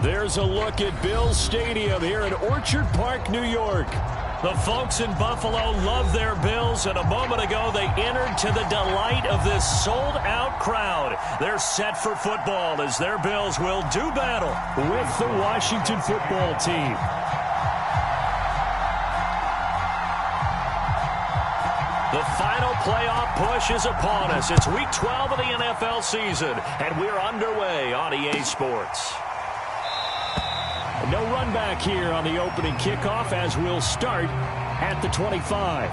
There's a look at Bills Stadium here in Orchard Park, New York. The folks in Buffalo love their Bills, and a moment ago they entered to the delight of this sold-out crowd. They're set for football as their Bills will do battle with the Washington football team. The final playoff push is upon us. It's week 12 of the NFL season, and we're underway on EA Sports. No run back here on the opening kickoff as we'll start at the 25.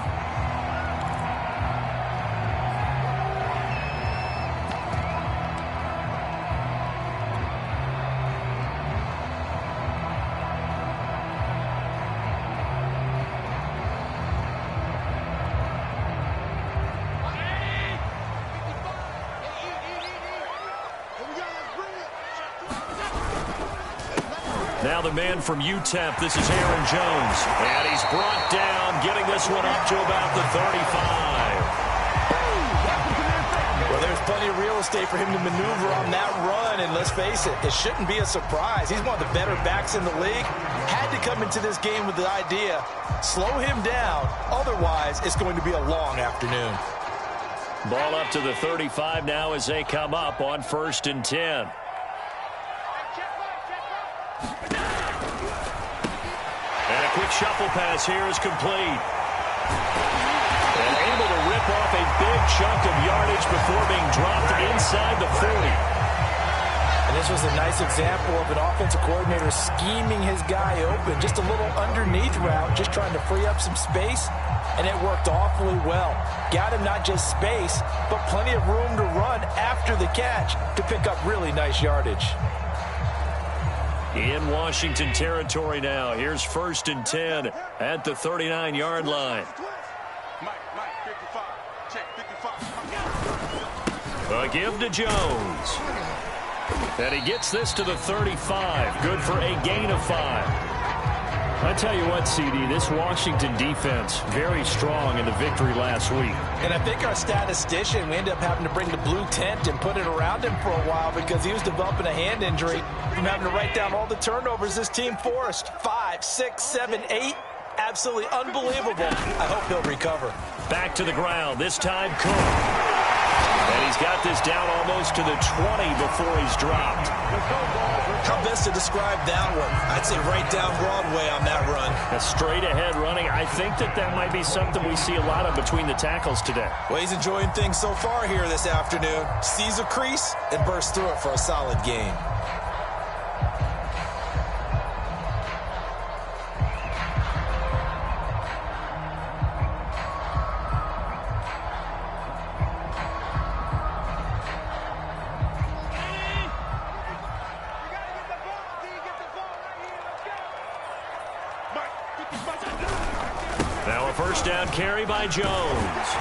Now the man from UTEP, this is Aaron Jones. And he's brought down, getting this one up to about the 35. Well, there's plenty of real estate for him to maneuver on that run. And let's face it, it shouldn't be a surprise. He's one of the better backs in the league. Had to come into this game with the idea, slow him down. Otherwise, it's going to be a long afternoon. Ball up to the 35 now as they come up on 1st and 10. And a quick shuffle pass here is complete. And able to rip off a big chunk of yardage before being dropped inside the 40. And this was a nice example of an offensive coordinator scheming his guy open. Just a little underneath route, just trying to free up some space. And it worked awfully well. Got him not just space, but plenty of room to run after the catch to pick up really nice yardage. In Washington territory now. Here's 1st and 10 at the 39-yard line. A give to Jones. And he gets this to the 35. Good for a gain of 5. I tell you what, CD, this Washington defense, very strong in the victory last week. And I think our statistician, we ended up having to bring the blue tent and put it around him for a while because he was developing a hand injury from having to write down all the turnovers this team forced. 5, 6, 7, 8. Absolutely unbelievable. I hope he'll recover. Back to the ground, this time Cook. And he's got this down almost to the 20 before he's dropped. How best to describe that one? I'd say right down Broadway on that run. A straight ahead running. I think that might be something we see a lot of between the tackles today. Well, he's enjoying things so far here this afternoon. Sees a crease and bursts through it for a solid gain. Now a first down carry by Jones.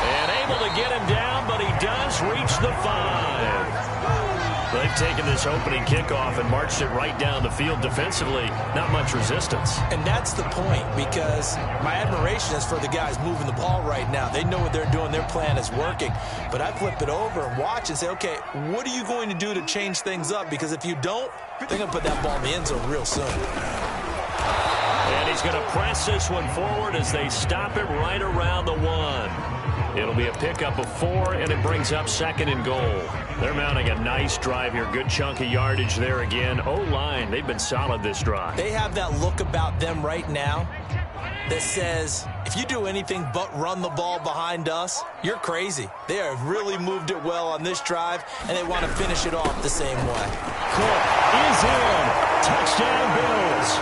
And able to get him down, but he does reach the 5. They've taken this opening kickoff and marched it right down the field defensively. Not much resistance. And that's the point, because my admiration is for the guys moving the ball right now. They know what they're doing. Their plan is working. But I flip it over and watch and say, okay, what are you going to do to change things up? Because if you don't, they're going to put that ball in the end zone real soon. And he's going to press this one forward as they stop it right around the 1. It'll be a pickup of 4, and it brings up 2nd and goal. They're mounting a nice drive here. Good chunk of yardage there again. O-line, they've been solid this drive. They have that look about them right now that says, if you do anything but run the ball behind us, you're crazy. They have really moved it well on this drive, and they want to finish it off the same way. Cook is in. Touchdown, Bills.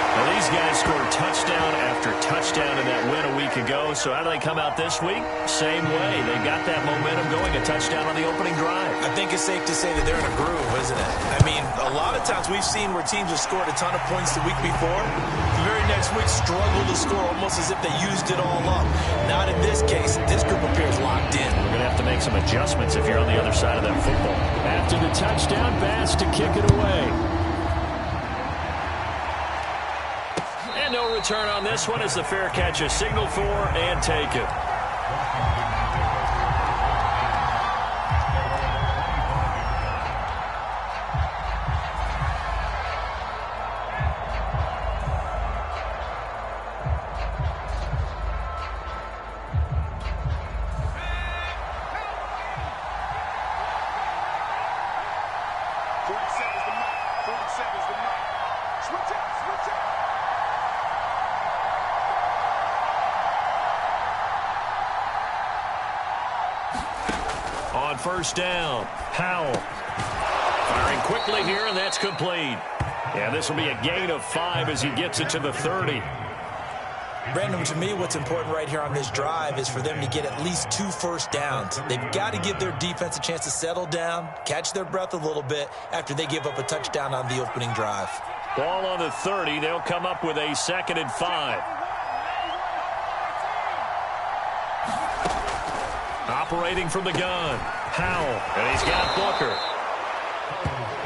Well, these guys scored touchdown after touchdown in that win a week ago. So how do they come out this week? Same way. They got that momentum going, a touchdown on the opening drive. I think it's safe to say that they're in a groove, isn't it? I mean, a lot of times we've seen where teams have scored a ton of points the week before. The very next week struggled to score almost as if they used it all up. Not in this case. This group appears locked in. We're going to have to make some adjustments if you're on the other side of that football. After the touchdown, Bass to kick it away. No return on this one as the fair catch is signaled for and taken. first down. Howell firing quickly here, and that's complete. And this will be a gain of 5 as he gets it to the 30. Brandon, to me, what's important right here on this drive is for them to get at least 2 first downs. They've got to give their defense a chance to settle down, catch their breath a little bit after they give up a touchdown on the opening drive. Ball on the 30. They'll come up with a 2nd and 5. Operating from the gun, Howell, and he's got Booker.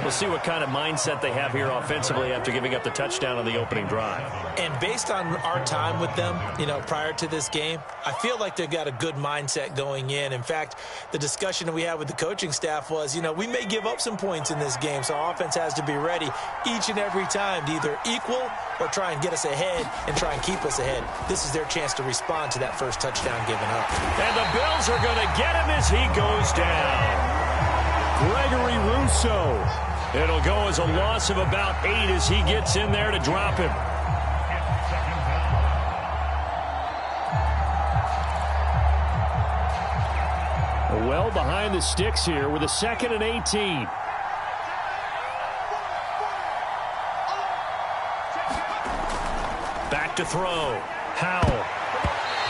We'll see what kind of mindset they have here offensively after giving up the touchdown on the opening drive. And based on our time with them, prior to this game, I feel like they've got a good mindset going in. In fact, the discussion that we had with the coaching staff was, we may give up some points in this game, so our offense has to be ready each and every time to either equal or try and get us ahead and try and keep us ahead. This is their chance to respond to that first touchdown given up. And the Bills are going to get him as he goes down. Gregory Rousseau. It'll go as a loss of about 8 as he gets in there to drop him. Well behind the sticks here with a 2nd and 18. Back to throw. Howell.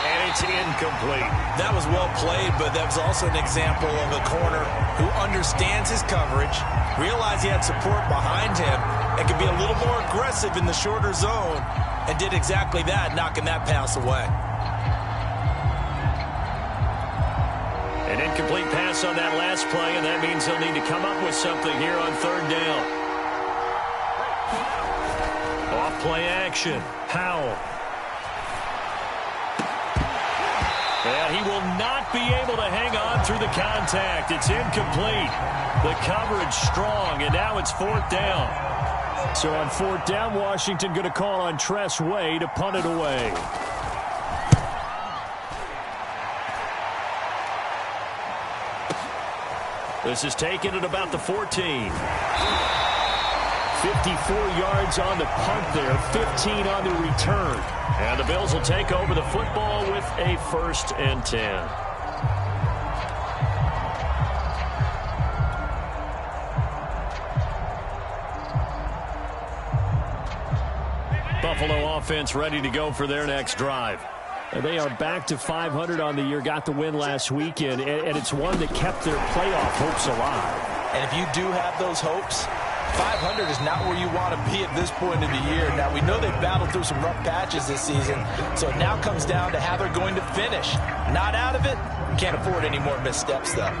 And it's incomplete. That was well played, but that was also an example of a corner who understands his coverage, realized he had support behind him, and could be a little more aggressive in the shorter zone, and did exactly that, knocking that pass away. An incomplete pass on that last play, and that means he'll need to come up with something here on 3rd down. Off play action. Howell. And he will not be able to hang on through the contact. It's incomplete. The coverage strong, and now it's 4th down. So on 4th down, Washington going to call on Tress Way to punt it away. This is taken at about the 14. 54 yards on the punt there, 15 on the return. And the Bills will take over the football with a 1st and 10. Buffalo offense ready to go for their next drive. They are back to 500 on the year, got the win last weekend, and it's one that kept their playoff hopes alive. And if you do have those hopes, 500 is not where you want to be at this point of the year. Now, we know they've battled through some rough patches this season, so it now comes down to how they're going to finish. Not out of it. Can't afford any more missteps, though.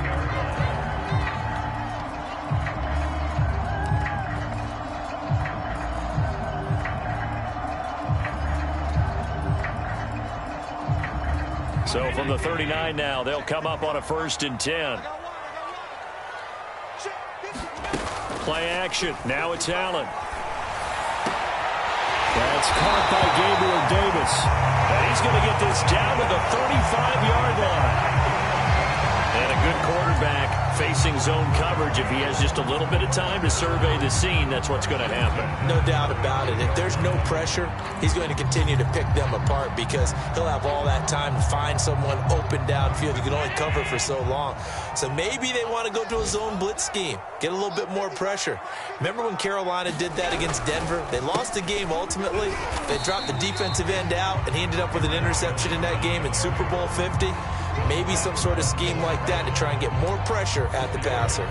So from the 39 now, they'll come up on a 1st and 10. Play action. Now it's Allen. That's caught by Gabriel Davis. And he's going to get this down to the 35-yard line. And a good quarterback facing zone coverage. If he has just a little bit of time to survey the scene, that's what's going to happen. No doubt about it. If there's no pressure, he's going to continue to pick them apart because he'll have all that time to find someone open downfield. You can only cover for so long. So maybe they want to go to a zone blitz scheme, get a little bit more pressure. Remember when Carolina did that against Denver? They lost the game ultimately. They dropped the defensive end out, and he ended up with an interception in that game in Super Bowl 50. Maybe some sort of scheme like that to try and get more pressure at the passer.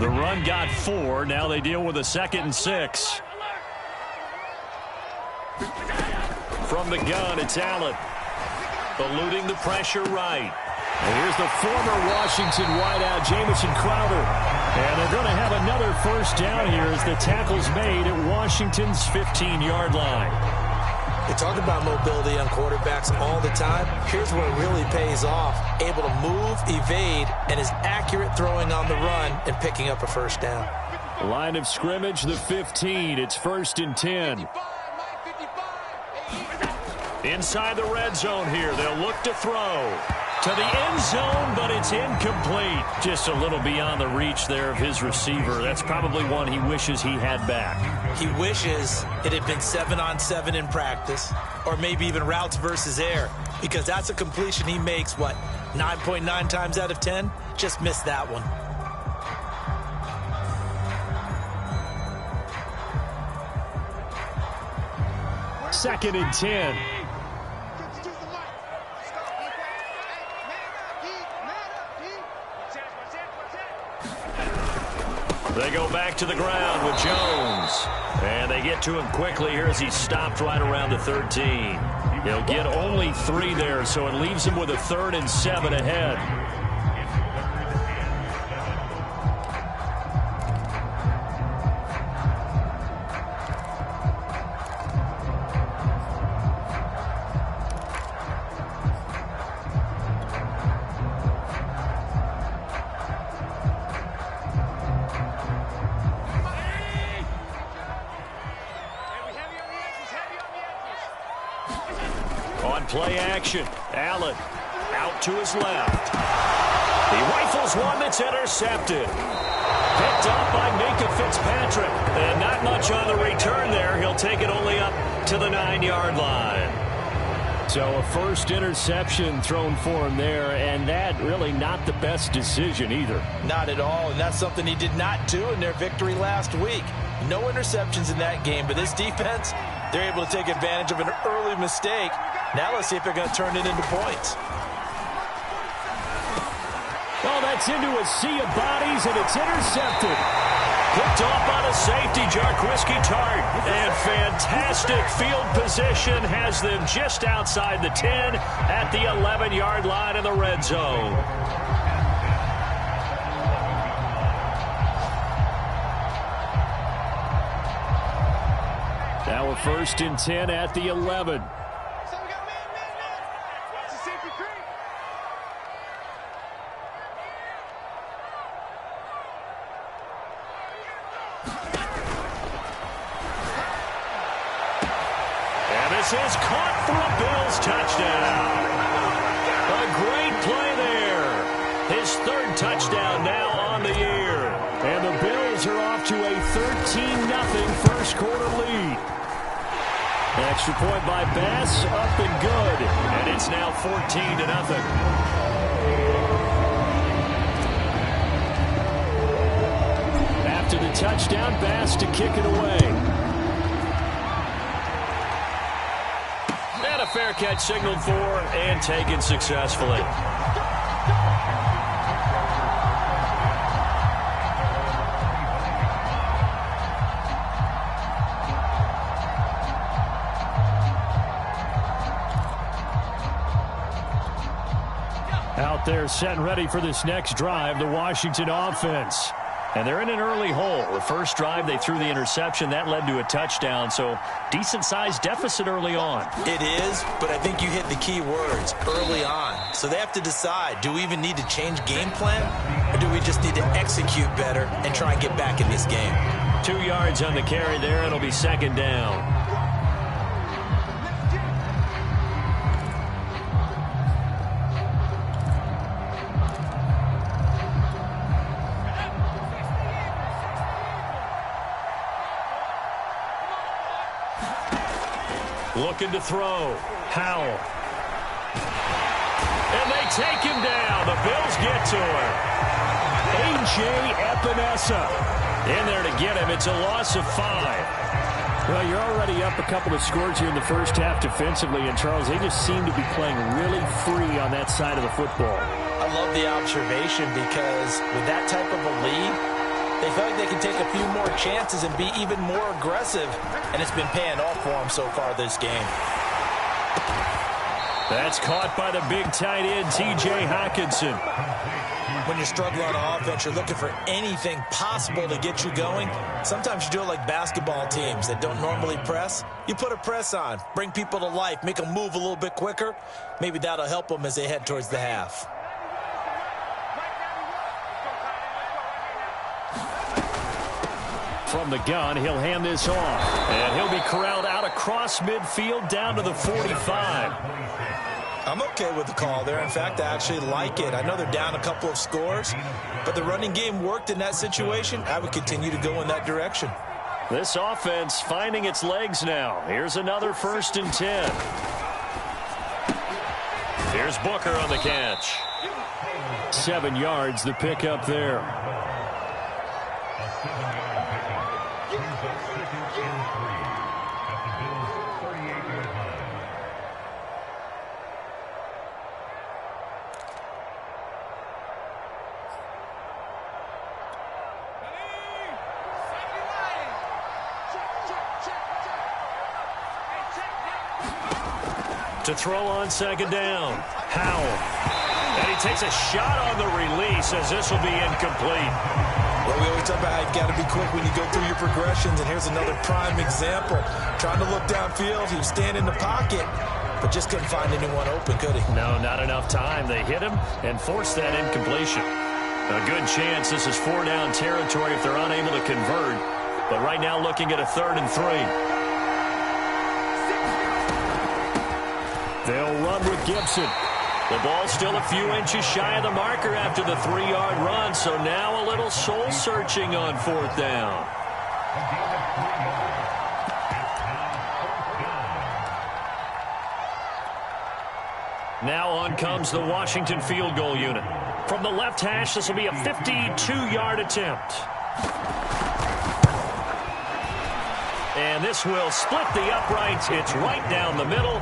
The run got 4. Now they deal with a 2nd and 6. From the gun, it's Allen. Eluding the pressure right. And here's the former Washington wideout, Jamison Crowder. And they're going to have another 1st down here as the tackle's made at Washington's 15-yard line. They talk about mobility on quarterbacks all the time. Here's where it really pays off. Able to move, evade, and is accurate throwing on the run and picking up a 1st down. Line of scrimmage, the 15. It's 1st and 10. Inside the red zone here. They'll look to throw. To the end zone, but it's incomplete. Just a little beyond the reach there of his receiver. That's probably one he wishes he had back. He wishes it had been 7-on-7 in practice, or maybe even routes versus air, because that's a completion he makes, 9.9 times out of 10? Just missed that one. Second and 10. They go back to the ground with Jones. And they get to him quickly here as he's stopped right around the 13. He'll get only 3 there, so it leaves him with a 3rd and 7 ahead. Play action. Allen out to his left. He rifles one that's intercepted. Picked up by Minka Fitzpatrick. And not much on the return there. He'll take it only up to the 9-yard line. So a first interception thrown for him there, and that really not the best decision either. Not at all, and that's something he did not do in their victory last week. No interceptions in that game, but this defense, they're able to take advantage of an early mistake. Now let's see if they're going to turn it into points. Oh, that's into a sea of bodies, and it's intercepted. Picked off by the safety, Jarquiski Tart. And fantastic field position has them just outside the 10 at the 11-yard line in the red zone. Now a 1st and 10 at the 11. This is caught for a Bills touchdown. A great play there. His 3rd touchdown now on the year. And the Bills are off to a 13-0 first quarter lead. Extra point by Bass, up and good. And it's now 14-0. After the touchdown, Bass to kick it away. And a fair catch signaled for and taken successfully. Out there set and ready for this next drive, the Washington offense. And they're in an early hole. The first drive, they threw the interception. That led to a touchdown, so decent-sized deficit early on. It is, but I think you hit the key words, early on. So they have to decide, do we even need to change game plan, or do we just need to execute better and try and get back in this game? 2 yards on the carry there. It'll be 2nd down. Looking to throw. Howell. And they take him down. The Bills get to him. A.J. Epinesa in there to get him. It's a loss of 5. Well, you're already up a couple of scores here in the first half defensively. And, Charles, they just seem to be playing really free on that side of the football. I love the observation because with that type of a lead, they feel like they can take a few more chances and be even more aggressive, and it's been paying off for them so far this game. That's caught by the big tight end, T.J. Hockenson. When you struggle on offense, you're looking for anything possible to get you going. Sometimes you do it like basketball teams that don't normally press. You put a press on, bring people to life, make them move a little bit quicker. Maybe that'll help them as they head towards the half. From the gun, he'll hand this off. And he'll be corralled out across midfield down to the 45. I'm okay with the call there. In fact, I actually like it. I know they're down a couple of scores, but the running game worked in that situation. I would continue to go in that direction. This offense finding its legs now. Here's another 1st and 10. Here's Booker on the catch. 7 yards, the pickup there. To throw on 2nd down. Howell. And he takes a shot on the release as this will be incomplete. Well, we always talk about how you've got to be quick when you go through your progressions, and here's another prime example. Trying to look downfield, he was standing in the pocket, but just couldn't find anyone open, could he? No, not enough time. They hit him and forced that incompletion. A good chance this is 4-down territory if they're unable to convert. But right now looking at a 3rd and 3. They'll run with Gibson. The ball's still a few inches shy of the marker after the 3-yard run, so now a little soul-searching on 4th down. Now on comes the Washington field goal unit. From the left hash, this will be a 52-yard attempt. And this will split the uprights. It's right down the middle.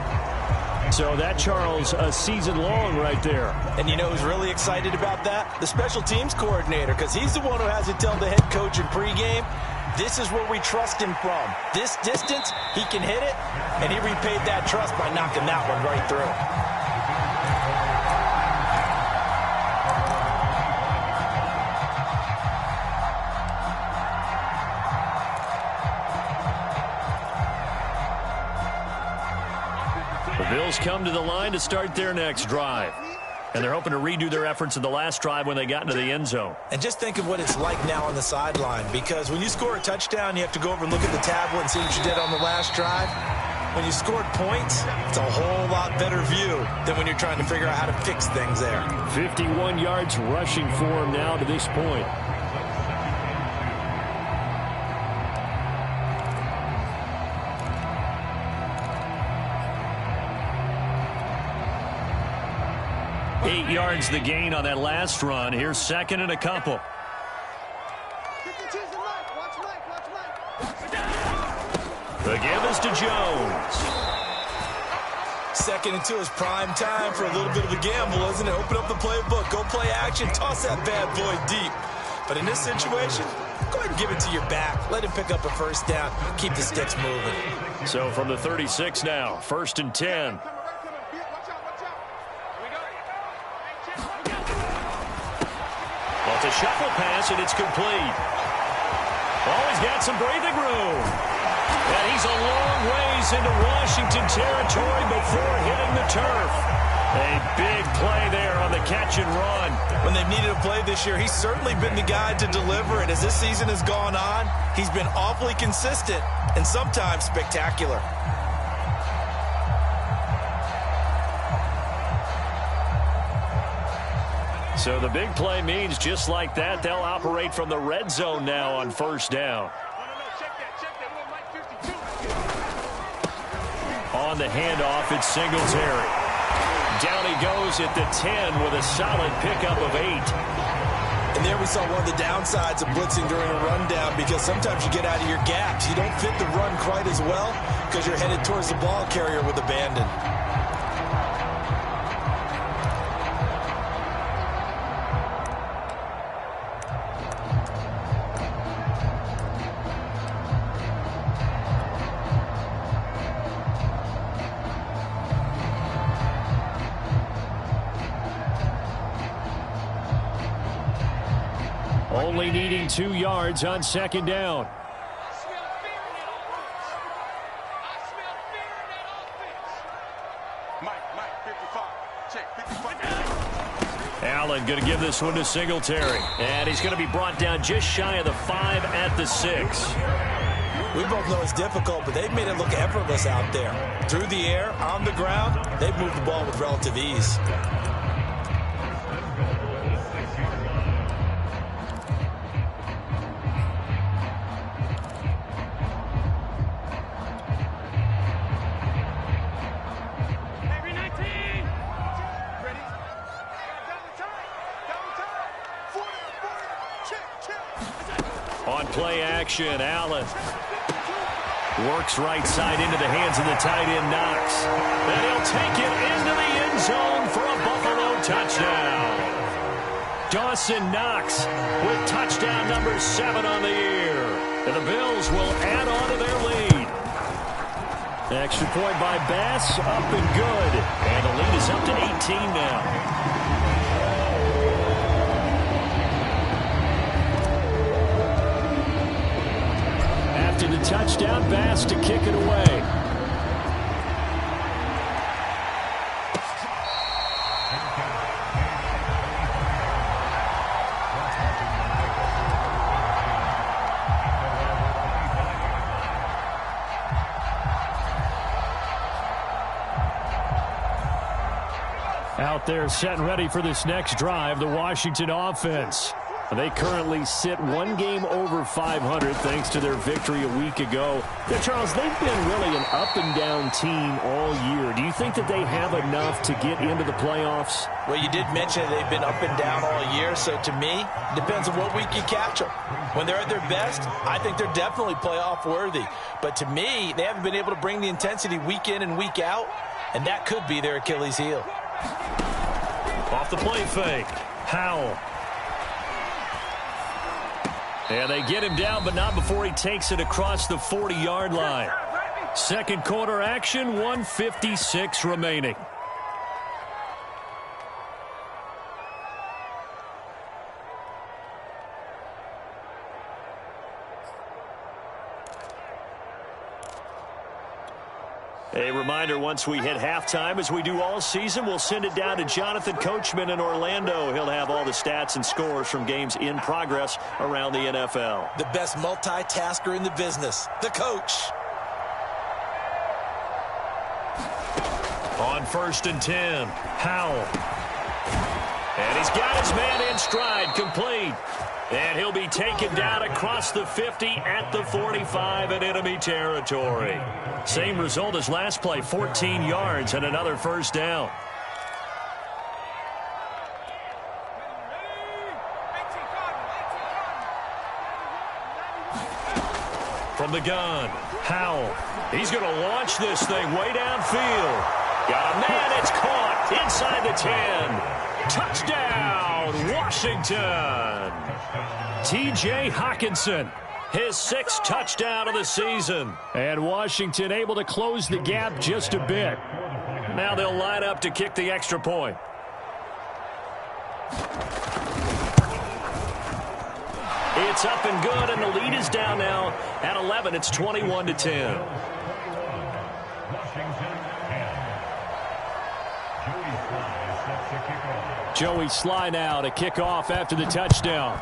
So that, Charles, a season long right there. And you know who's really excited about that? The special teams coordinator, because he's the one who has to tell the head coach in pregame, this is where we trust him from. This distance, he can hit it, and he repaid that trust by knocking that one right through. The Bills come to the line to start their next drive. And they're hoping to redo their efforts in the last drive when they got into the end zone. And just think of what it's like now on the sideline, because when you score a touchdown, you have to go over and look at the tablet and see what you did on the last drive. When you scored points, it's a whole lot better view than when you're trying to figure out how to fix things there. 51 yards rushing for him now to this point. Eight yards the gain on that last run. Here's 2nd and a couple. The give is to Jones. 2nd and 2 is prime time for a little bit of a gamble, isn't it? Open up the playbook, go play action, toss that bad boy deep. But in this situation, go ahead and give it to your back. Let him pick up a 1st down. Keep the sticks moving. So from the 36 now, 1st and 10. It's a shuffle pass, and it's complete. Oh, he's got some breathing room. And he's a long ways into Washington territory before hitting the turf. A big play there on the catch and run. When they've needed a play this year, he's certainly been the guy to deliver it. As this season has gone on, he's been awfully consistent and sometimes spectacular. So the big play means just like that, they'll operate from the red zone now on 1st down. On the handoff, it's Singletary. Down he goes at the 10 with a solid pickup of 8. And there we saw one of the downsides of blitzing during a rundown, because sometimes you get out of your gaps. You don't fit the run quite as well because you're headed towards the ball carrier with abandon. Only needing 2 yards on 2nd down. Allen going to give this one to Singletary. And he's going to be brought down just shy of the 5 at the 6. We both know it's difficult, but they've made it look effortless out there. Through the air, on the ground, they've moved the ball with relative ease. On play action, Allen works right side into the hands of the tight end, Knox. And he'll take it into the end zone for a Buffalo touchdown. Dawson Knox with touchdown number 7 on the year. And the Bills will add on to their lead. Extra point by Bass, up and good. And the lead is up to 18 now. After the touchdown, Bass to kick it away. Out there set and ready for this next drive, the Washington offense. They currently sit one game over 500 thanks to their victory a week ago. Now, Charles, they've been really an up-and-down team all year. Do you think that they have enough to get into the playoffs? Well, you did mention they've been up and down all year, so to me, it depends on what week you catch them. When they're at their best, I think they're definitely playoff-worthy. But to me, they haven't been able to bring the intensity week in and week out, and that could be their Achilles heel. Off the play fake, Howell. And they get him down, but not before he takes it across the 40-yard line. Second quarter action, 1:56 remaining. A reminder, once we hit halftime, as we do all season, we'll send it down to Jonathan Coachman in Orlando. He'll have all the stats and scores from games in progress around the NFL. The best multitasker in the business, the coach. On 1st and 10, Howell. And he's got his man in stride, complete. And he'll be taken down across the 50 at the 45 in enemy territory. Same result as last play, 14 yards and another first down. From the gun, Howell. He's going to launch this thing way downfield. Got a man, it's caught inside the 10. Touchdown, Washington. T.J. Hockenson, his 6th touchdown of the season. And Washington able to close the gap just a bit. Now they'll line up to kick the extra point. It's up and good, and the lead is down now at 11. It's 21-10. Joey Sly now to kick off after the touchdown.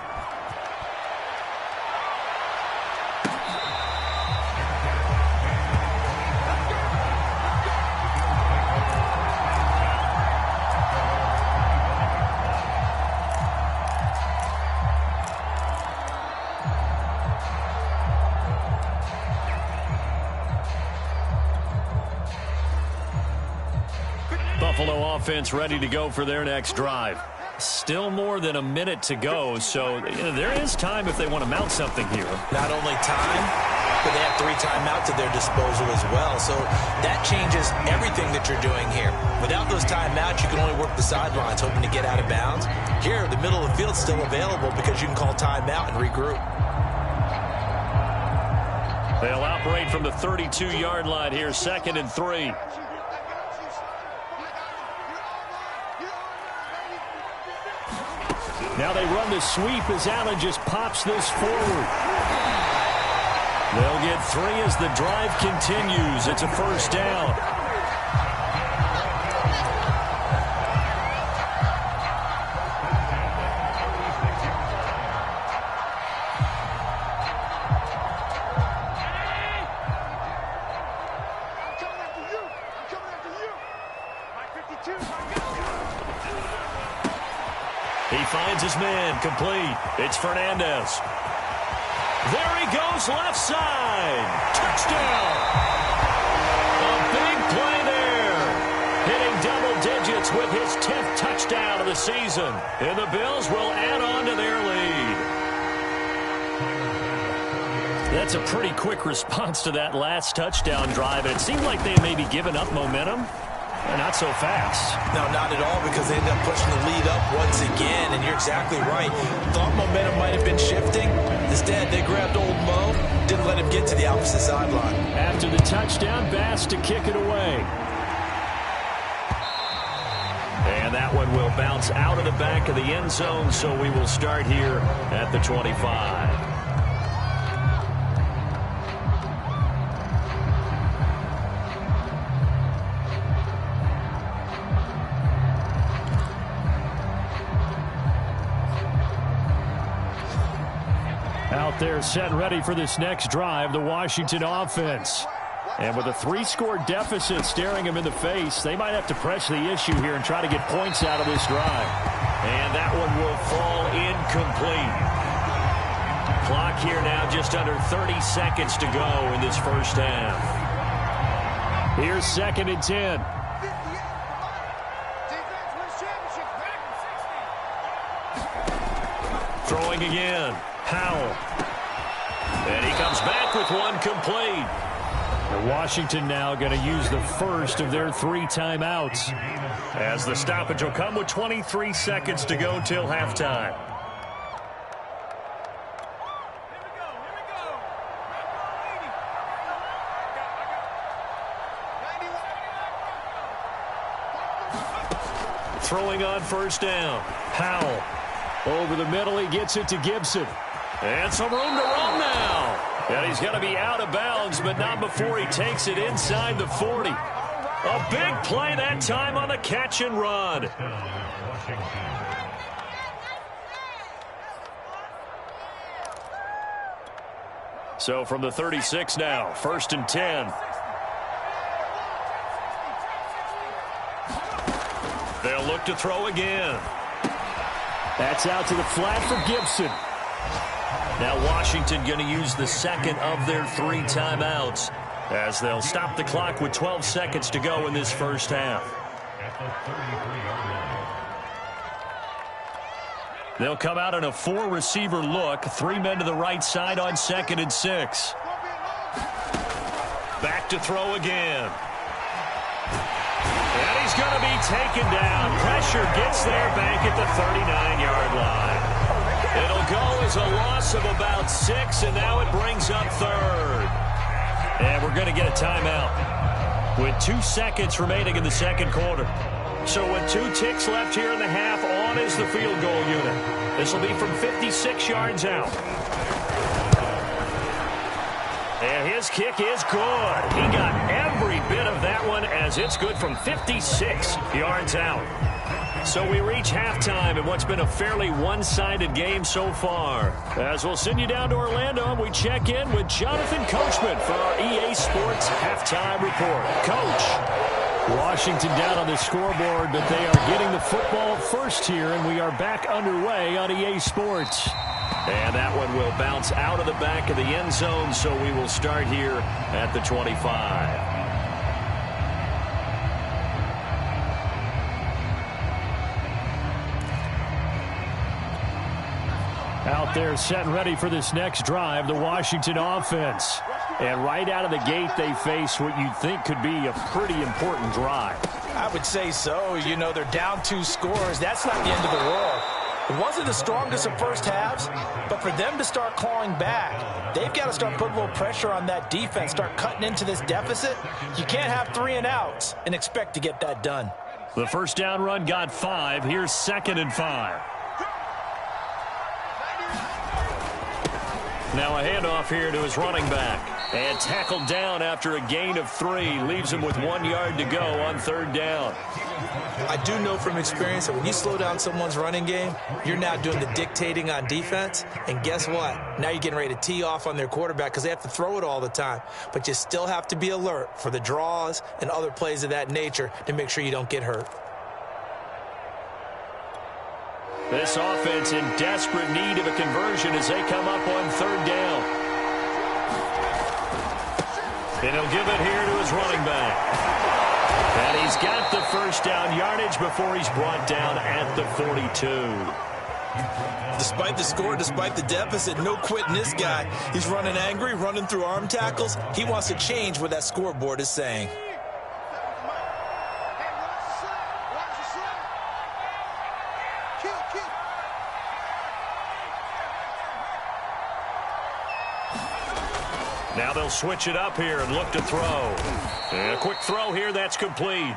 Buffalo offense ready to go for their next drive. Still more than a minute to go, so there is time if they want to mount something here. Not only time, but they have 3 timeouts at their disposal as well, so that changes everything that you're doing here. Without those timeouts, you can only work the sidelines, hoping to get out of bounds. Here, the middle of the field is still available because you can call timeout and regroup. They'll operate from the 32-yard line here, 2nd and 3. Now they run the sweep as Allen just pops this forward. They'll get 3 as the drive continues. It's a first down. He finds his man, complete. It's Fernandez. There he goes, left side. Touchdown. A big play there. Hitting double digits with his 10th touchdown of the season. And the Bills will add on to their lead. That's a pretty quick response to that last touchdown drive. And it seemed like they may be giving up momentum. Not so fast. No, not at all, because they ended up pushing the lead up once again, and you're exactly right. Thought momentum might have been shifting. Instead, they grabbed old Mo, didn't let him get to the opposite sideline. After the touchdown, Bass to kick it away. And that one will bounce out of the back of the end zone, so we will start here at the 25. Out there set ready for this next drive, the Washington offense. And with a 3-score deficit staring them in the face, they might have to press the issue here and try to get points out of this drive. And that one will fall incomplete. Clock here now just under 30 seconds to go in this first half. Here's 2nd and 10. Throwing again. Powell. And he comes back with one complete. And Washington now going to use the first of their 3 timeouts, as the stoppage will come with 23 seconds to go till halftime. Throwing on first down. Powell. Over the middle, he gets it to Gibson. And some room to run now. And he's going to be out of bounds, but not before he takes it inside the 40. A big play that time on the catch and run. So from the 36 now, 1st and 10. They'll look to throw again. That's out to the flat for Gibson. Now Washington going to use the second of their 3 timeouts, as they'll stop the clock with 12 seconds to go in this first half. They'll come out in a 4-receiver look. 3 men to the right side on 2nd and 6. Back to throw again. And he's going to be taken down. Pressure gets there back at the 39-yard line. It'll go as a loss of about 6, and now it brings up 3rd. And we're going to get a timeout with 2 seconds remaining in the second quarter. So with 2 ticks left here in the half, on is the field goal unit. This will be from 56 yards out. And his kick is good. He got every bit of that one, as it's good from 56 yards out. So we reach halftime in what's been a fairly one-sided game so far. As we'll send you down to Orlando, and we check in with Jonathan Coachman for our EA Sports Halftime Report. Coach. Washington down on the scoreboard, but they are getting the football first here, and we are back underway on EA Sports. And that one will bounce out of the back of the end zone, so we will start here at the 25. Out there set and ready for this next drive, the Washington offense. And right out of the gate, they face what you'd think could be a pretty important drive. I would say so. You know, they're down 2 scores. That's not the end of the world. It wasn't the strongest of first halves, but for them to start clawing back, they've got to start putting a little pressure on that defense, start cutting into this deficit. You can't have 3 and outs and expect to get that done. The first down run got 5. Here's 2nd and 5. Now a handoff here to his running back. And tackled down after a gain of 3. Leaves him with 1 yard to go on 3rd down. I do know from experience that when you slow down someone's running game, you're now doing the dictating on defense. And guess what? Now you're getting ready to tee off on their quarterback because they have to throw it all the time. But you still have to be alert for the draws and other plays of that nature to make sure you don't get hurt. This offense in desperate need of a conversion as they come up on third down. And he'll give it here to his running back. And he's got the first down yardage before he's brought down at the 42. Despite the score, despite the deficit, no quitting this guy. He's running angry, running through arm tackles. He wants to change what that scoreboard is saying. Now they'll switch it up here and look to throw. And a quick throw here, that's complete.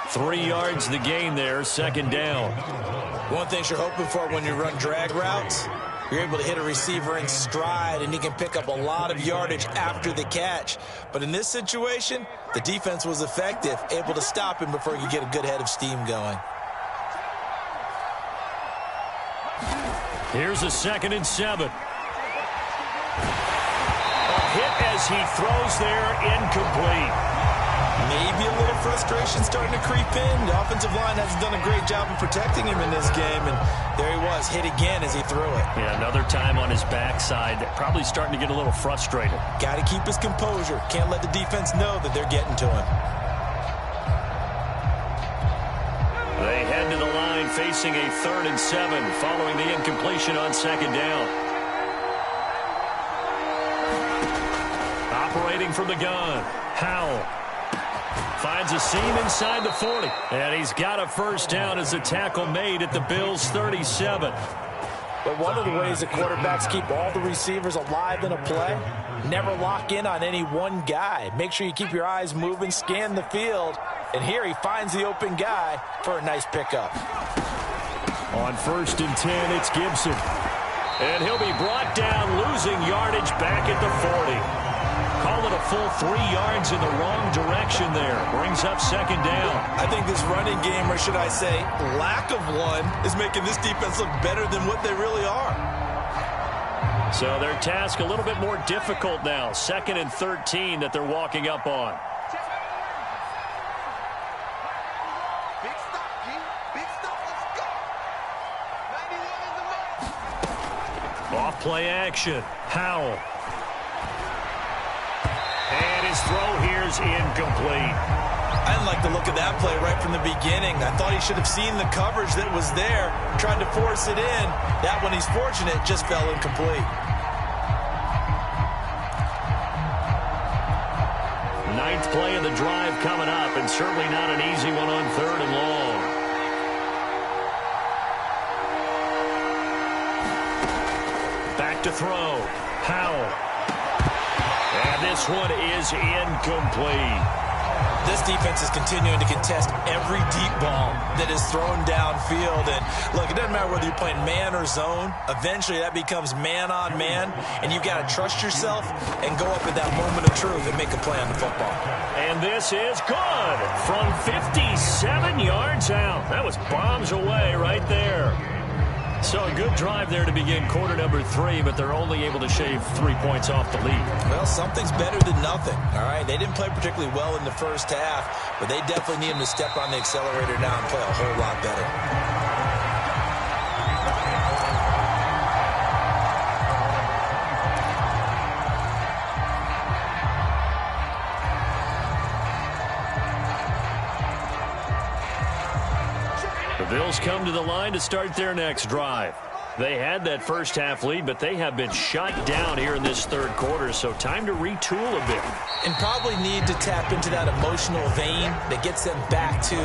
3 yards the gain there, second down. One thing you're hoping for when you run drag routes, you're able to hit a receiver in stride, and he can pick up a lot of yardage after the catch. But in this situation, the defense was effective, able to stop him before he could get a good head of steam going. Here's a 2nd and 7. Hit as he throws there, incomplete. Maybe a little frustration starting to creep in. The offensive line hasn't done a great job of protecting him in this game, and there he was, hit again as he threw it. Yeah, another time on his backside, probably starting to get a little frustrated. Got to keep his composure. Can't let the defense know that they're getting to him. They head to the line facing a 3rd and 7 following the incompletion on 2nd down. Operating from the gun, Howell finds a seam inside the 40. And he's got a first down as a tackle made at the Bills' 37. But one of the ways the quarterbacks keep all the receivers alive in a play, never lock in on any one guy. Make sure you keep your eyes moving, scan the field. And here he finds the open guy for a nice pickup. On 1st and 10, it's Gibson. And he'll be brought down, losing yardage back at the 40. Call it a full 3 yards in the wrong direction there. Brings up 2nd down. I think this running game, or should I say lack of one, is making this defense look better than what they really are. So their task a little bit more difficult now. 2nd and 13 that they're walking up on. Off play action. Howell. And his throw here's incomplete. I didn't like the look of that play right from the beginning. I thought he should have seen the coverage that was there, tried to force it in. That one, he's fortunate, just fell incomplete. 9th play of the drive coming up, and certainly not an easy one on 3rd and long. Back to throw. Howell. And this one is incomplete. This defense is continuing to contest every deep ball that is thrown downfield. And look, it doesn't matter whether you're playing man or zone. Eventually that becomes man on man, and you've got to trust yourself and go up at that moment of truth and make a play on the football. And this is good from 57 yards out. That was bombs away right there. So a good drive there to begin quarter number 3, but they're only able to shave 3 points off the lead. Well, something's better than nothing, all right? They didn't play particularly well in the first half, but they definitely need them to step on the accelerator now and play a whole lot better. The Bills come to the line to start their next drive. They had that first half lead, but they have been shut down here in this 3rd quarter, so time to retool a bit. And probably need to tap into that emotional vein that gets them back to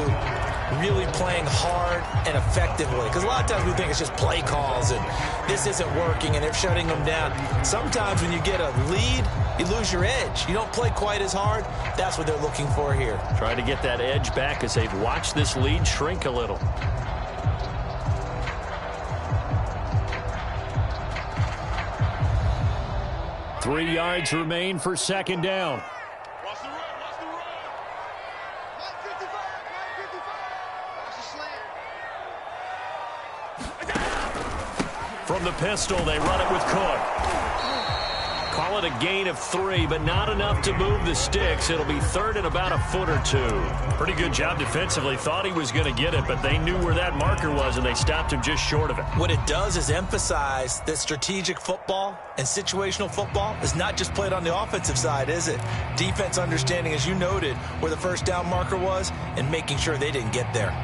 really playing hard and effectively. Because a lot of times we think it's just play calls and this isn't working and they're shutting them down. Sometimes when you get a lead, you lose your edge. You don't play quite as hard. That's what they're looking for here. Trying to get that edge back as they've watched this lead shrink a little. Three yards remain for 2nd down. From the pistol, they run it with Cook. Call it a gain of 3, but not enough to move the sticks. It'll be third and about a foot or 2. Pretty good job defensively. Thought he was going to get it, but they knew where that marker was, and they stopped him just short of it. What it does is emphasize that strategic football and situational football is not just played on the offensive side, is it? Defense understanding, as you noted, where the first down marker was and making sure they didn't get there.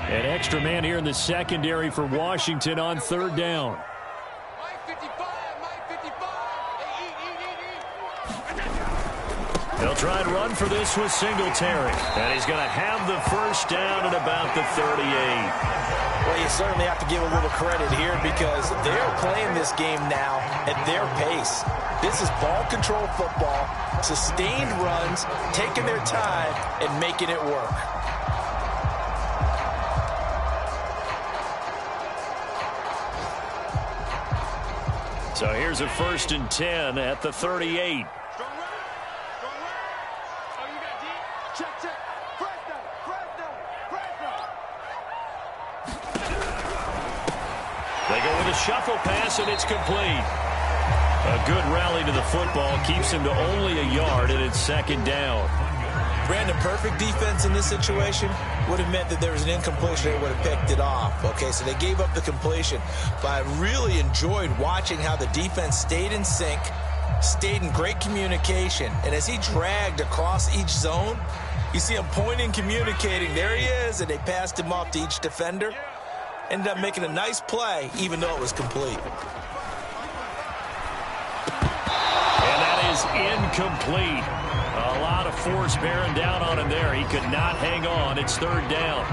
An extra man here in the secondary for Washington on third down. They'll try and run for this with Singletary. And he's going to have the first down at about the 38. Well, you certainly have to give a little credit here because they're playing this game now at their pace. This is ball control football, sustained runs, taking their time, and making it work. So here's a 1st and 10 at the 38. They go with a shuffle pass, and it's complete. A good rally to the football keeps him to only a yard, and it's 2nd down. Brandon, perfect defense in this situation would have meant that there was an incompletion. They would have picked it off. Okay, so they gave up the completion. But I really enjoyed watching how the defense stayed in sync, stayed in great communication. And as he dragged across each zone, you see him pointing, communicating. There he is, and they passed him off to each defender. Ended up making a nice play, even though it was complete. And that is incomplete. A lot of force bearing down on him there. He could not hang on. It's 3rd down.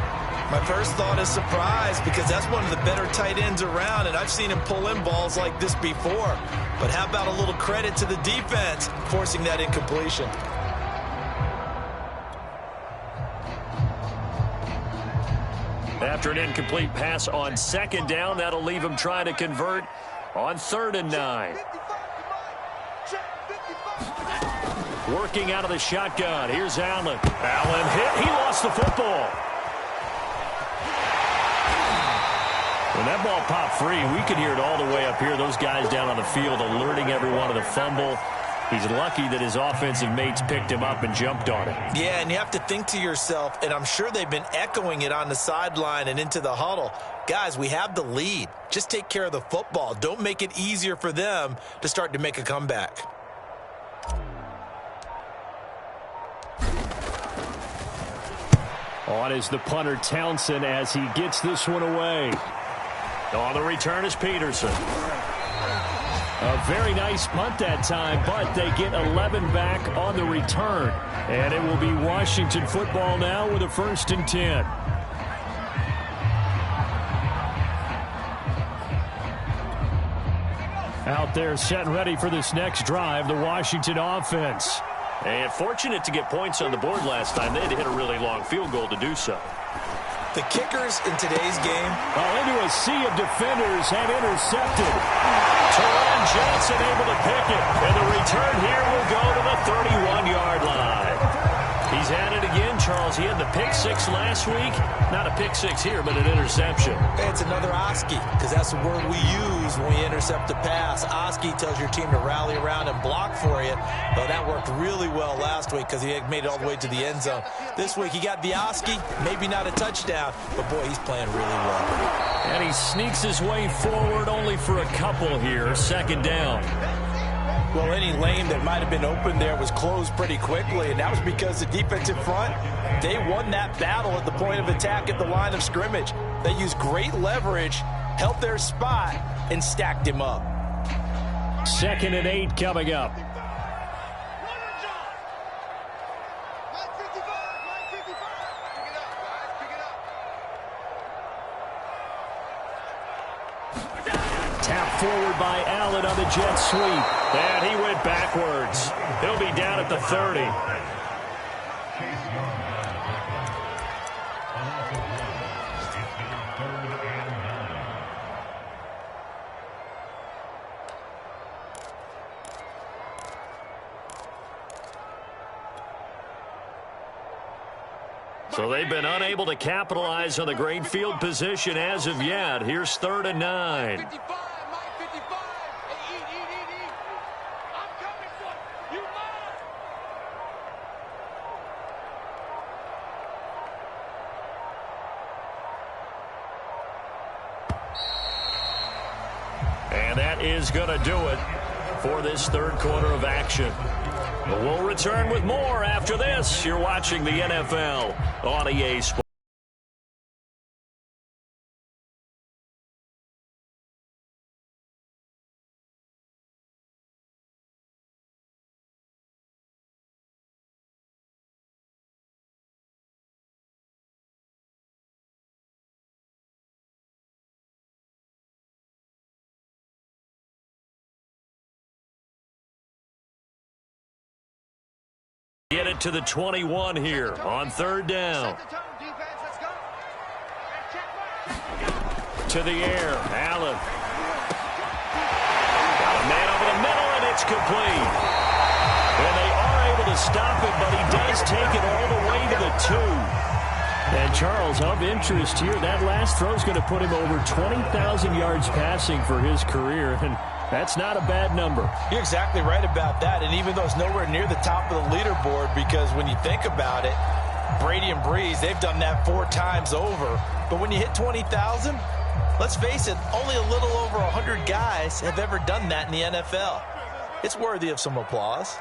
My first thought is surprise because that's one of the better tight ends around, and I've seen him pull in balls like this before. But how about a little credit to the defense forcing that incompletion? After an incomplete pass on 2nd down, that'll leave him trying to convert on 3rd and 9. Working out of the shotgun. Here's Allen. Allen hit. He lost the football. When that ball popped free, we could hear it all the way up here. Those guys down on the field alerting everyone of the fumble. He's lucky that his offensive mates picked him up and jumped on it. Yeah, and you have to think to yourself, and I'm sure they've been echoing it on the sideline and into the huddle. Guys, we have the lead. Just take care of the football. Don't make it easier for them to start to make a comeback. On is the punter Townsend as he gets this one away. On the return is Peterson. A very nice punt that time, but they get 11 back on the return. And it will be Washington football now with a 1st and 10. Out there set and ready for this next drive, the Washington offense. And fortunate to get points on the board last time. They had to hit a really long field goal to do so. The kickers in today's game. Into a sea of defenders and intercepted. Teron Johnson able to pick it. And the return here will go to the 31-yard line. He's at it again, Charles. He had the pick 6 last week. Not a pick 6 here, but an interception. It's another Oski, because that's the word we use when we intercept a pass. Oski tells your team to rally around and block for you. But that worked really well last week because he had made it all the way to the end zone. This week he got the Oski, maybe not a touchdown, but boy, he's playing really well. And he sneaks his way forward only for a couple here. 2nd down. Well, any lane that might have been open there was closed pretty quickly, and that was because the defensive front, they won that battle at the point of attack at the line of scrimmage. They used great leverage, held their spot, and stacked him up. 2nd and 8 coming up. Tap forward by Allen on the jet sweep. And he went backwards. He'll be down at the 30. So they've been unable to capitalize on the great field position as of yet. Here's 3rd and 9. And that is going to do it for this 3rd quarter of action. But we'll return with more after this. You're watching the NFL on EA Sports. Get it to the 21 here on 3rd down. To the air, Allen. Got a man over the middle, and it's complete. And they are able to stop it, but he does take it all the way to the 2. And Charles, of interest here, that last throw is going to put him over 20,000 yards passing for his career, and that's not a bad number. You're exactly right about that, and even though it's nowhere near the top of the leaderboard, because when you think about it, Brady and Breeze, they've done that 4 times over. But when you hit 20,000, let's face it, only a little over 100 guys have ever done that in the NFL. It's worthy of some applause.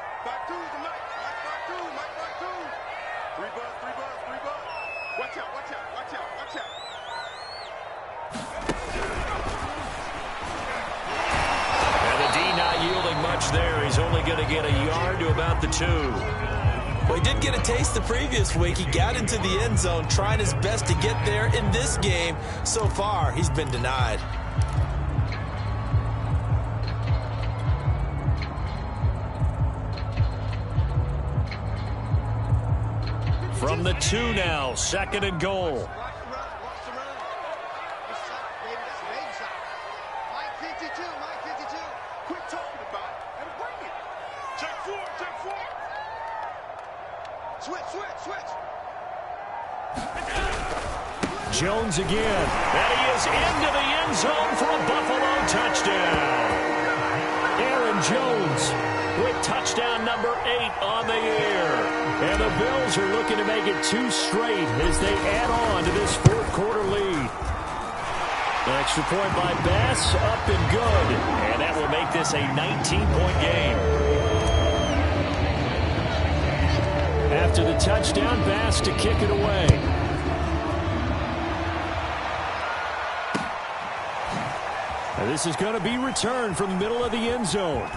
There, he's only going to get a yard to about the 2. Well, he did get a taste the previous week. He got into the end zone trying his best to get there. In this game, so far, he's been denied. From the 2 now, 2nd and goal. Jones again, and he is into the end zone for a Buffalo touchdown. Aaron Jones with touchdown number 8 on the year. And the Bills are looking to make it 2 straight as they add on to this 4th quarter lead. An extra point by Bass, up and good. And that will make this a 19-point game. After the touchdown, Bass to kick it away. And this is going to be returned from the middle of the end zone.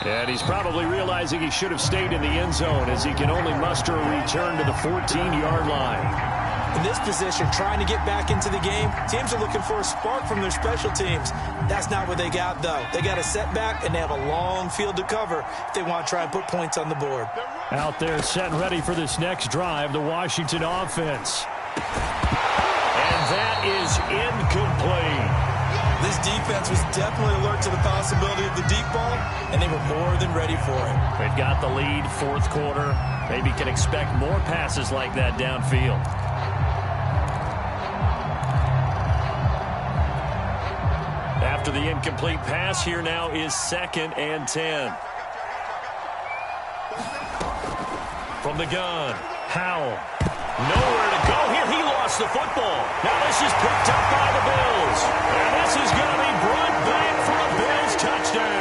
And he's probably realizing he should have stayed in the end zone as he can only muster a return to the 14-yard line. In this position, trying to get back into the game, teams are looking for a spark from their special teams. That's not what they got, though. They got a setback, and they have a long field to cover if they want to try and put points on the board. Out there set and ready for this next drive, the Washington offense. And that is incomplete. This defense was definitely alert to the possibility of the deep ball, and they were more than ready for it. They've got the lead, 4th quarter. Maybe can expect more passes like that downfield. After the incomplete pass, here now is 2nd and 10. From the gun, Howell. Nowhere to go here. He lost the football. Now this is picked up by the Bills. And this is going to be brought back for a Bills touchdown.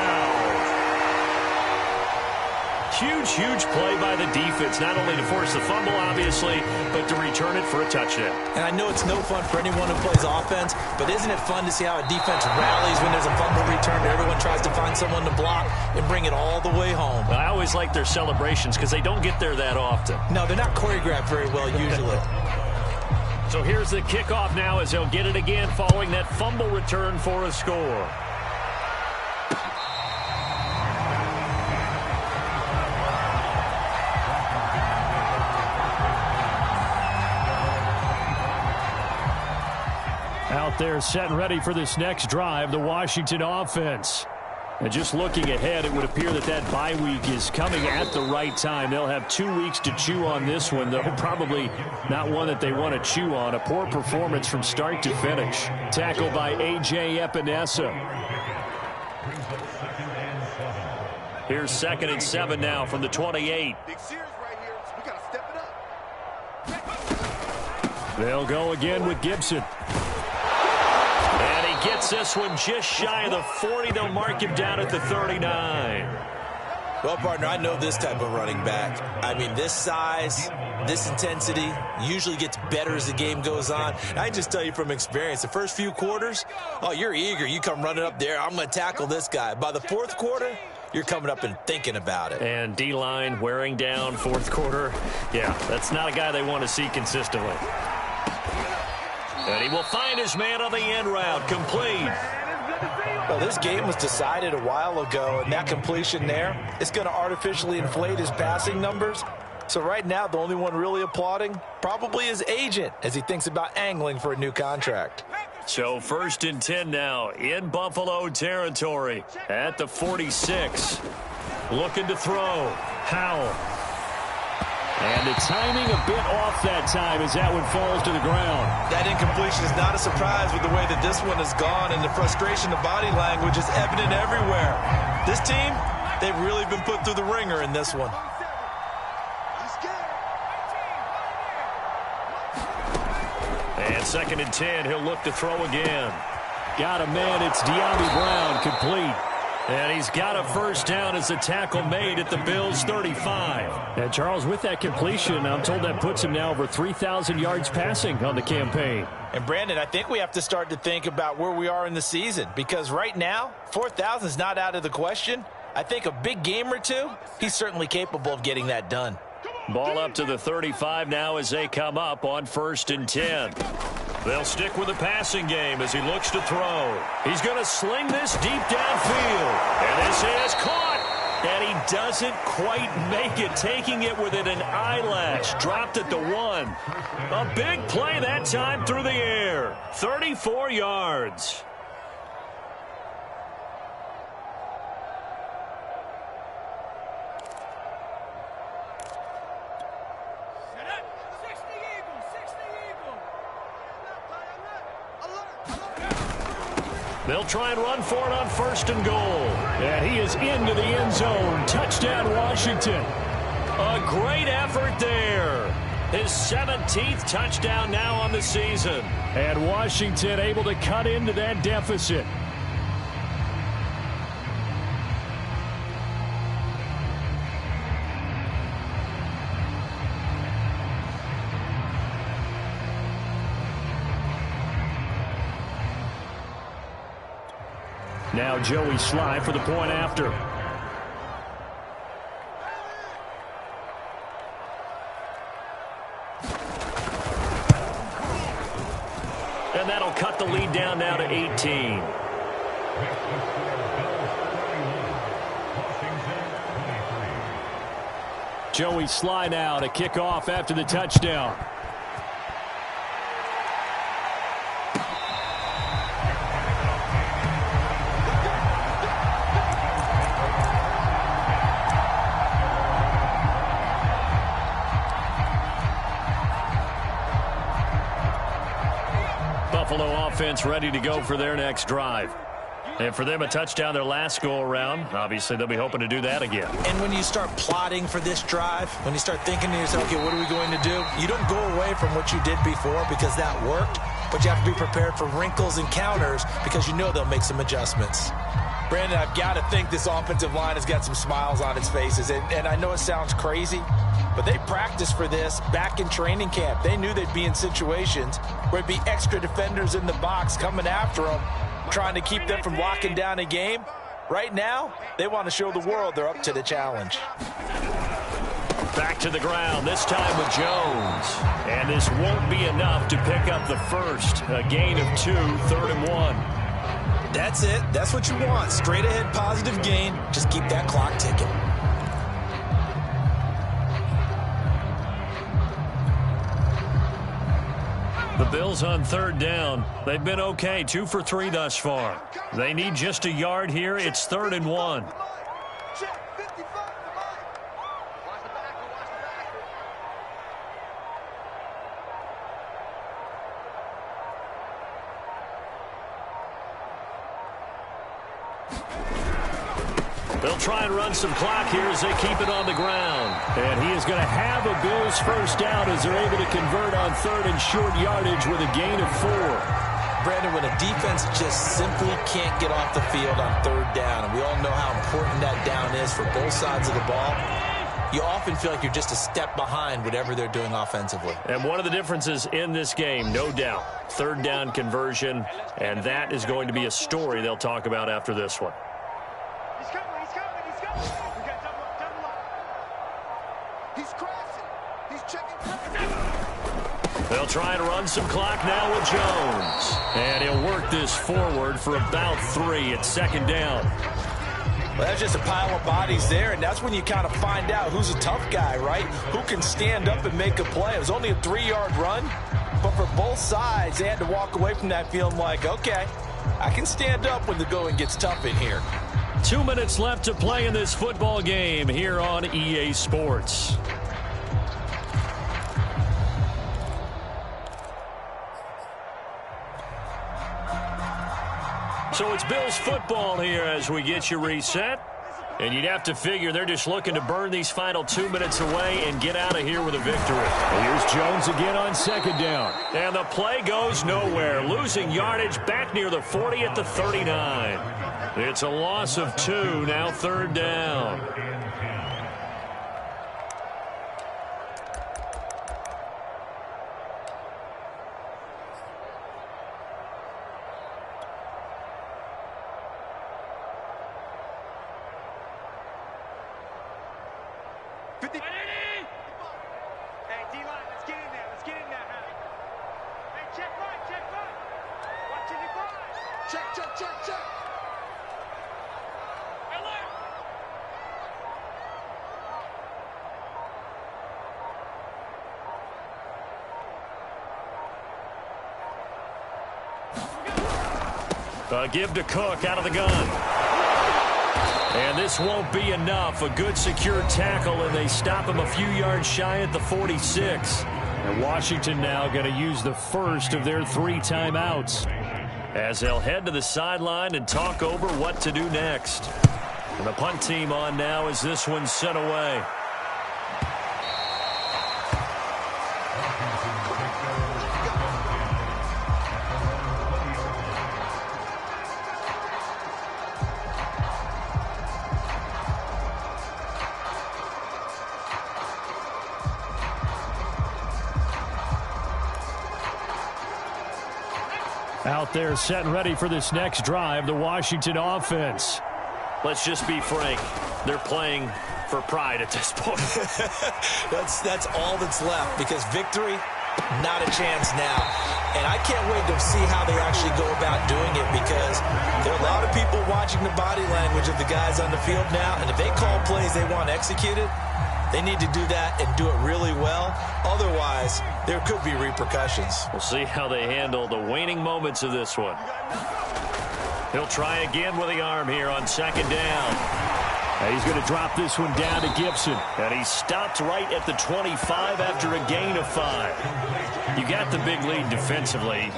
Huge play by the defense, not only to force the fumble, obviously, but to return it for a touchdown. And I know it's no fun for anyone who plays offense, but isn't it fun to see how a defense rallies when there's a fumble return and everyone tries to find someone to block and bring it all the way home? I always like their celebrations because they don't get there that often. No, they're not choreographed very well usually. So here's the kickoff now as they'll get it again following that fumble return for a score. Out there set and ready for this next drive, the Washington offense. And just looking ahead, it would appear that bye week is coming at the right time. They'll have 2 weeks to chew on this one, though probably not one that they want to chew on. A poor performance from start to finish. Tackled by A.J. Epinesa. Here's 2nd and 7 now from the 28. They'll go again with Gibson. And he gets this one just shy of the 40. They'll mark him down at the 39. Well, partner, I know this type of running back. I mean, this size, this intensity usually gets better as the game goes on. I just tell you from experience, the first few quarters, oh, you're eager. You come running up there, I'm going to tackle this guy. By the 4th quarter, you're coming up and thinking about it. And D-line wearing down 4th quarter. Yeah, that's not a guy they want to see consistently. And he will find his man on the end route. Complete. Well, this game was decided a while ago, and that completion there is going to artificially inflate his passing numbers. So right now, the only one really applauding probably his agent as he thinks about angling for a new contract. So 1st and 10 now in Buffalo territory at the 46. Looking to throw. Howell. And the timing a bit off that time as that one falls to the ground. That incompletion is not a surprise with the way that this one has gone, and the frustration, the body language is evident everywhere. This team, they've really been put through the ringer in this one. And 2nd and 10, he'll look to throw again. Got a man, it's De'Ami Brown, complete. And he's got a 1st down as the tackle made at the Bills' 35. And Charles, with that completion, I'm told that puts him now over 3,000 yards passing on the campaign. And Brandon, I think we have to start to think about where we are in the season, because right now, 4,000 is not out of the question. I think a big game or two, he's certainly capable of getting that done. Ball up to the 35 now as they come up on 1st and 10. They'll stick with the passing game as he looks to throw. He's going to sling this deep downfield. And this is caught. And he doesn't quite make it, taking it within an eyelash. Dropped at the 1. A big play that time through the air. 34 yards. They'll try and run for it on 1st and goal. And he is into the end zone. Touchdown, Washington. A great effort there. His 17th touchdown now on the season. And Washington able to cut into that deficit. Now Joey Sly for the point after. And that'll cut the lead down now to 18. Joey Sly now to kick off after the touchdown. Buffalo offense ready to go for their next drive. And for them, a touchdown their last go-around. Obviously, they'll be hoping to do that again. And when you start plotting for this drive, when you start thinking to yourself, okay, what are we going to do? You don't go away from what you did before because that worked, but you have to be prepared for wrinkles and counters because you know they'll make some adjustments. Brandon, I've got to think this offensive line has got some smiles on its faces. And I know it sounds crazy, but they practiced for this back in training camp. They knew they'd be in situations where it'd be extra defenders in the box coming after them, trying to keep them from locking down a game. Right now, they want to show the world they're up to the challenge. Back to the ground, this time with Jones. And this won't be enough to pick up the first. A gain of 2, 3rd and 1. That's it. That's what you want. Straight ahead positive gain. Just keep that clock ticking. The Bills on third down. They've been okay, 2 for 3 thus far. They need just a yard here. It's 3rd and 1. They'll try and run some clock here as they keep it on the ground. And he is going to have a Bills first down as they're able to convert on 3rd and short yardage with a gain of 4. Brandon, when a defense just simply can't get off the field on 3rd down, and we all know how important that down is for both sides of the ball, you often feel like you're just a step behind whatever they're doing offensively. And one of the differences in this game, no doubt, 3rd down conversion, and that is going to be a story they'll talk about after this one. They'll try and run some clock now with Jones. And he'll work this forward for about 3 at 2nd down. Well, that's just a pile of bodies there, and that's when you kind of find out who's a tough guy, right? Who can stand up and make a play. It was only a 3-yard run, but for both sides, they had to walk away from that feeling like, okay, I can stand up when the going gets tough in here. 2 minutes left to play in this football game here on EA Sports. So it's Bills football here as we get you reset. And you'd have to figure they're just looking to burn these final 2 minutes away and get out of here with a victory. And here's Jones again on 2nd down. And the play goes nowhere. Losing yardage back near the 40 at the 39. It's a loss of 2, now 3rd down. Hey, D-line, let's get in there. Let's get in there, huh? Hey, check right, check right. Watch it, check, check, check, check. Give to Cook out of the gun. And this won't be enough. A good secure tackle, and they stop him a few yards shy at the 46. And Washington now going to use the first of their 3 timeouts as they'll head to the sideline and talk over what to do next. And the punt team on now as this one's sent away. Out there set and ready for this next drive, the Washington offense. Let's just be frank. They're playing for pride at this point. That's all that's left, because victory, not a chance now. And I can't wait to see how they actually go about doing it, because there are a lot of people watching the body language of the guys on the field now, and if they call plays they want executed, they need to do that and do it really well. Otherwise, there could be repercussions. We'll see how they handle the waning moments of this one. He'll try again with the arm here on 2nd down. And he's going to drop this one down to Gibson. And he stopped right at the 25 after a gain of 5. You got the big lead defensively.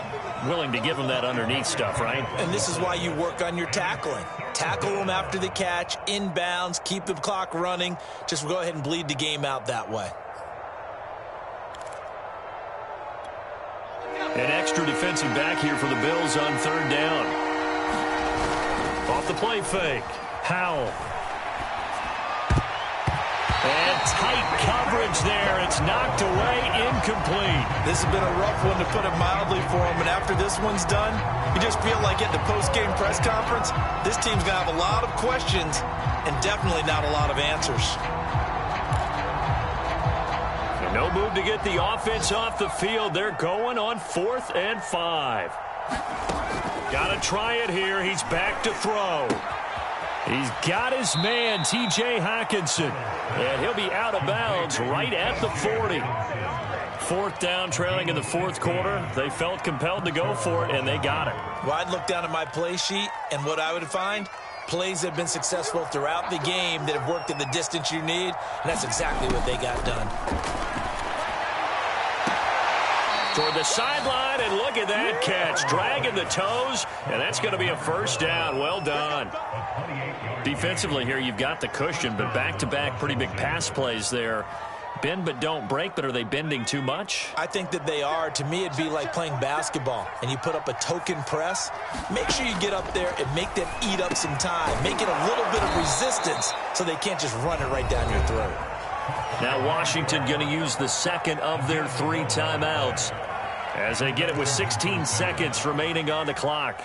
Willing to give him that underneath stuff, right? And this is why you work on your tackling. Tackle them after the catch, inbounds, keep the clock running. Just go ahead and bleed the game out that way. An extra defensive back here for the Bills on 3rd down. Off the play fake. Howell. And tight coverage there. It's knocked away, incomplete. This has been a rough one, to put it mildly, for him. And after this one's done, you just feel like at the post-game press conference, this team's going to have a lot of questions and definitely not a lot of answers. And no move to get the offense off the field. They're going on 4th and 5. Got to try it here. He's back to throw. He's got his man, T.J. Hockenson. And he'll be out of bounds right at the 40. 4th down, trailing in the 4th quarter. They felt compelled to go for it, and they got it. Well, I'd look down at my play sheet, and what I would find, plays that have been successful throughout the game that have worked at the distance you need, and that's exactly what they got done. Toward the sideline, and look at that catch. Dragging the toes, and that's going to be a 1st down. Well done. Defensively here, you've got the cushion, but back-to-back pretty big pass plays there. Bend but don't break, but are they bending too much? I think that they are. To me, it'd be like playing basketball, and you put up a token press. Make sure you get up there and make them eat up some time. Make it a little bit of resistance so they can't just run it right down your throat. Now Washington going to use the 2nd of their 3 timeouts as they get it with 16 seconds remaining on the clock.